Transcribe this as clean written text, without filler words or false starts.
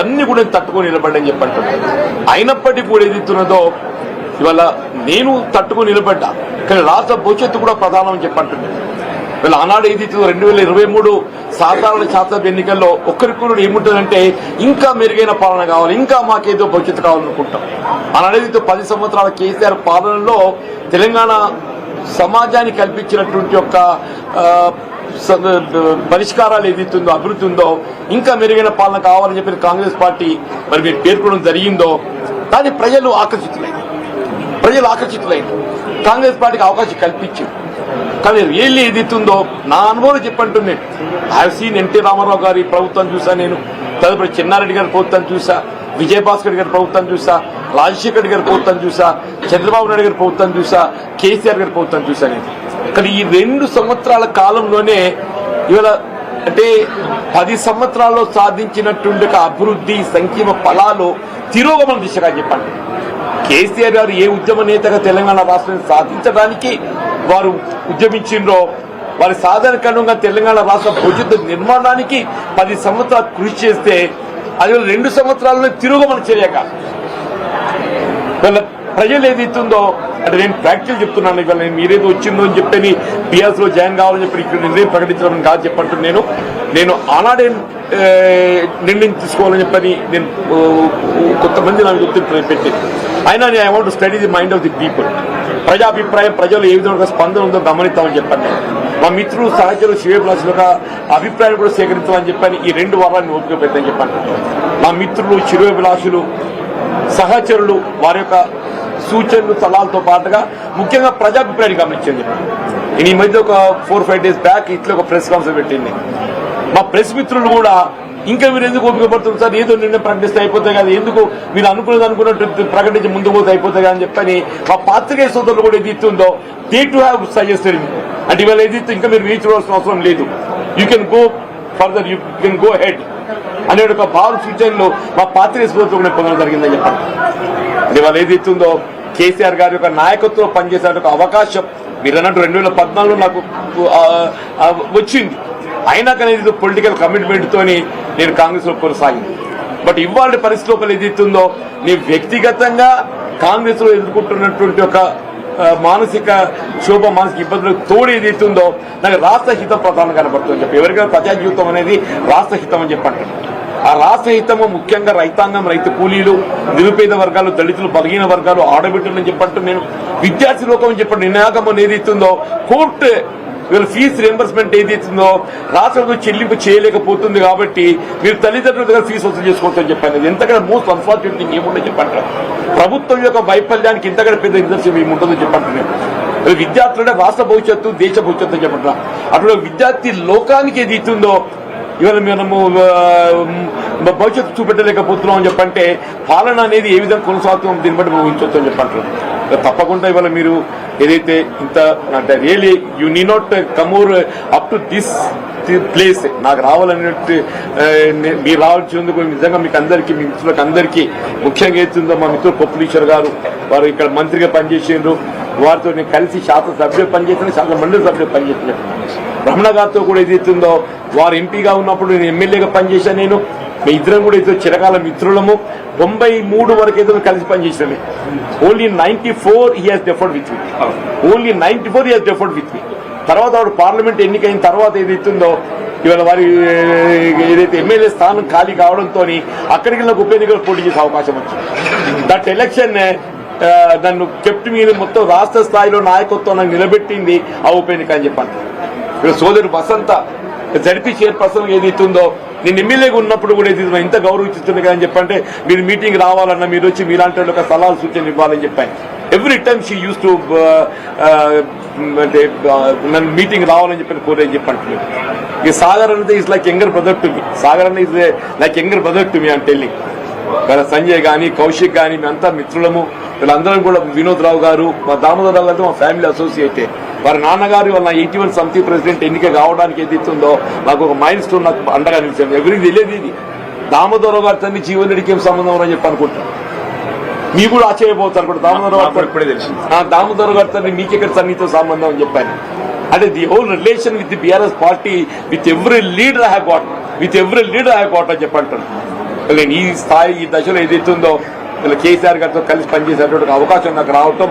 అన్ని కూడా తట్టుకొని నిలబడ్డని చెప్పంటున్నాను. అయినప్పటికీ కూడా ఏదైతున్నదో ఇవాళ నేను తట్టుకొని నిలబడ్డా, కానీ రాష్ట్ర భవిష్యత్తు కూడా ప్రధానం అని చెప్పంటున్నాను. వీళ్ళ ఆనాడు ఏదైతే 2023 సాధారణ శాసనసభ ఎన్నికల్లో ఒక్కరికొకరు ఏముంటుందంటే ఇంకా మెరుగైన పాలన కావాలి, ఇంకా మాకేదో భవిష్యత్తు కావాలనుకుంటాం. ఆనాడు ఏదైతే 10 సంవత్సరాల కేసీఆర్ పాలనలో తెలంగాణ సమాజానికి కల్పించినటువంటి యొక్క పరిష్కారాలు ఏదైతుందో, అభివృద్ధి ఉందో, ఇంకా మెరుగైన పాలన కావాలని చెప్పి కాంగ్రెస్ పార్టీ మరి మీరు పేర్కొనడం జరిగిందో దాన్ని ప్రజలు ఆకర్షితులైంది. కాంగ్రెస్ పార్టీకి అవకాశం కల్పించింది. కానీ రియల్లీ ఏదైతుందో నా అనుభవం చెప్పంటున్నాను. I have seen NT Ramarao గారి ప్రభుత్వం చూసా, నేను తదుపరి చెన్నారెడ్డి గారి ప్రభుత్వం చూసా, విజయభాస్కర్ గారి ప్రభుత్వం చూసా, రాజశేఖర్ గారి ప్రభుత్వం చూసా, చంద్రబాబు నాయుడు గారి ప్రభుత్వం చూసా, కేసీఆర్ గారి ప్రభుత్వం చూసా. నేను కానీ ఈ 2 సంవత్సరాల కాలంలోనే ఇవాళ అంటే 10 సంవత్సరాల్లో సాధించినటువంటి అభివృద్ధి సంక్షేమ ఫలాలు తిరోగమన దిశగా చెప్పండి. కేసీఆర్ గారు ఏ ఉద్యమ నేతగా తెలంగాణ రాష్ట్రాన్ని సాధించడానికి వారు ఉద్యమించిండ్రో, వారి సాధారణంగా తెలంగాణ రాష్ట్ర భవిష్యత్తు నిర్మాణానికి 10 సంవత్సరాలు కృషి చేస్తే అది 2 సంవత్సరాల్లో తిరోగమన చేయక వీళ్ళ ప్రజలు ఏదైతుందో అంటే నేను ప్రాక్టికల్ చెప్తున్నాను. ఇవాళ నేను మీరేదో వచ్చిందో అని చెప్పని బీఆర్ఎస్ లో జాయిన్ కావాలని చెప్పి ఇక్కడ నిర్ణయం ప్రకటించడం కాదు చెప్పంటున్నాను. నేను ఆనాడే నిర్ణయం తీసుకోవాలని చెప్పని నేను కొంతమంది నాకు గుర్తు పెట్టి అయినా నేను I want to study the mind of the people. ప్రజాభిప్రాయం ప్రజలు ఏ విధంగా స్పందన ఉందో గమనిస్తామని చెప్పండి. మా మిత్రులు సహచరులు శివప్లాసులు యొక్క అభిప్రాయం కూడా సేకరించామని చెప్పని ఈ 2 వారాన్ని ఓపిక పెట్టని చెప్పండి. మా మిత్రులు శివవిలాసులు సహచరులు వారి యొక్క సూచనలు సలహాలతో పాటుగా ముఖ్యంగా ప్రజాభిప్రాయాన్ని గమనించండి. నేను ఈ మధ్య ఒక 4-5 days బ్యాక్ ఇట్లా ఒక ప్రెస్ కాన్ఫరెన్స్ పెట్టింది. మా ప్రెస్ మిత్రులు కూడా ఇంకా మీరు ఎందుకు ఓపిక పడుతుంది సార్, ఏదో నిర్ణయం ప్రకటిస్తే అయిపోతాయి కదా, ఎందుకు మీరు అనుకున్నట్టు ప్రకటించి ముందుకు పోతే అయిపోతాయి కదా అని చెప్పని మా పాత్రికేయ సోదరులు కూడా ఏది ఇస్తుందో they to have suggested me. అంటే ఇవాళ ఏది ఇంకా మీరు రీచ్ అవ్వాల్సిన అవసరం లేదు, you can go further, you can go head అనే ఒక భావ సూచనలు మా పాత్రికేయ సోదరులు కూడా పొందడం జరిగిందని చెప్పండి. అంటే ఇవాళ ఏది ఇస్తుందో కేసీఆర్ గారి యొక్క నాయకత్వంలో పనిచేసే ఒక అవకాశం మీరు అన్నట్టు 2014లో నాకు వచ్చింది. అయినా కానీ ఇది పొలిటికల్ కమిట్మెంట్ తోని నేను కాంగ్రెస్ లో కొనసాగింది. బట్ ఇవాళ పరిస్థితి లోపల ఏదైతుందో నేను వ్యక్తిగతంగా కాంగ్రెస్ లో ఎదుర్కొంటున్నటువంటి ఒక మానసిక ఇబ్బందులకు తోడు ఏదైతుందో నాకు రాష్ట్ర హితం ప్రధానం కనబడుతుందని చెప్పి ఎవరికైనా ప్రజా జీవితం అనేది రాష్ట్ర హితం అని చెప్పండి. ఆ రాష్ట్ర హితము ముఖ్యంగా రైతాంగం, రైతు కూలీలు, నిరుపేద వర్గాలు, దళితులు, బలహీన వర్గాలు, ఆడబిడ్డలు అని చెప్పంటూ నేను విద్యార్థి లోకం అని చెప్పండి. నిర్ణయాగమం ఏదైతుందో కోర్టు వీళ్ళ ఫీజు రియంబర్స్మెంట్ ఏదైతుందో రాష్ట్రంలో చెల్లింపు చేయలేకపోతుంది కాబట్టి మీరు తల్లిదండ్రుల దగ్గర ఫీజు వసూలు చేసుకోవచ్చని చెప్పాను. ఎంతకన్నా మోస్ట్ అన్ఫార్చునేట్ థింగ్ ఏముండో చెప్పంటారు. ప్రభుత్వం యొక్క వైఫల్యానికి ఇంతకన్నా పెద్ద నిదర్శనం ఏముంటుందో చెప్పంటున్నాను. విద్యార్థులంటే రాష్ట్ర భవిష్యత్తు, దేశ భవిష్యత్తు అని చెప్పంటారు. అప్పుడు విద్యార్థి లోకానికి ఏది ఇస్తుందో ఇవాళ మనము భవిష్యత్తు చూపెట్టలేకపోతున్నాం అని చెప్పంటే పాలన అనేది ఏ విధంగా కొనసాగుతాం దీన్ని బట్టి ఊహించవచ్చు అని చెప్పంటారు. తప్పకుండా ఇవాళ మీరు ఏదైతే ఇంత అంటే really you need not come up to this place నాకు రావాలన్నట్టు మీరు రావాల్సినందుకు నిజంగా మీకు అందరికీ, మీ మిత్రులకు అందరికీ ముఖ్యంగా ఏతుందో మా మిత్రులు పొప్పులీశ్వర్ గారు వారు ఇక్కడ మంత్రిగా పనిచేసిండ్రు, వారితో నేను కలిసి శాసనసభ్యులు పనిచేసిన, శాసన మండలి సభ్యులు పనిచేసిన రమణ గారితో కూడా ఏదైతుందో వారు ఎంపీగా ఉన్నప్పుడు నేను ఎమ్మెల్యేగా పనిచేశాను. నేను మీ ఇద్దరం కూడా ఏదో చిరకాల మిత్రులము. 93 వరకు ఏదో కలిసి పనిచేసినవి. Only 94 he has deferred with me. Only 94 he has deferred with me. తర్వాత వాడు పార్లమెంట్ ఎన్నికైన తర్వాత ఏదైతుందో ఇవాళ వారి ఏదైతే ఎమ్మెల్యే స్థానం ఖాళీ కావడంతో అక్కడికి నాకు ఉప ఎన్నికలు పోటీ చేసే అవకాశం వచ్చింది. దట్ ఎలక్షన్ నన్ను కెప్ట్ మీద మొత్తం రాష్ట్ర స్థాయిలో నాయకత్వం నాకు నిలబెట్టింది ఆ ఉప ఎన్నిక అని చెప్పండి. ఇక్కడ సోదరు వసంత జడ్పీ చైర్పర్సన్ ఏదైతుందో నేను ఎమ్మెల్యేగా ఉన్నప్పుడు కూడా ఇది ఇంత గౌరవించుతుంది కదా అని చెప్పంటే మీరు మీటింగ్ రావాలన్నా మీరు వచ్చి మీలాంటి ఒక సలహాలు సూచనలు ఇవ్వాలని చెప్పాను. Every time she use to అంటే నన్ను మీటింగ్ రావాలని చెప్పి కోరేని చెప్పంటున్నాను. ఈ సాగర్ అనేది is like younger brother to me. Sagar అనేది is like younger brother to me అని టెల్లింగ్. సంజయ్ కానీ కౌశిక్ కానీ మేమంతా మిత్రులము. వీళ్ళందరం కూడా వినోద్ రావు గారు, మా దామోదర్ రావు గారితో మా ఫ్యామిలీ అసోసియేటే. వారి నాన్నగారు వాళ్ళ 81 సమితి ప్రెసిడెంట్ ఎన్నిక కావడానికి ఏదైతుందో నాకు ఒక మైల్ స్టోన్ నాకు అండగా నిలిచాను. ఎవరికి తెలియదు ఇది. దామోదర్ రావు గారి తల్లి జీవన్ రెడ్డికి ఏం సంబంధం అని చెప్పి అనుకుంటున్నాను. మీకు కూడా ఆశ్చర్యపోతారు కూడా దామోదర్ రావు ఇప్పుడే తెలుసు. దామోదర్ గారి తల్లి మీకెక్కడ సన్నిహిత సంబంధం అని చెప్పాను. అంటే the whole relation with the BRS party with every leader I have got అని చెప్పంటాను. నేను ఈ స్థాయి ఈ దశలో ఏదైతే ఉందో వీళ్ళు కేసీఆర్ గారితో కలిసి పనిచేసేటువంటి అవకాశం నాకు రావటం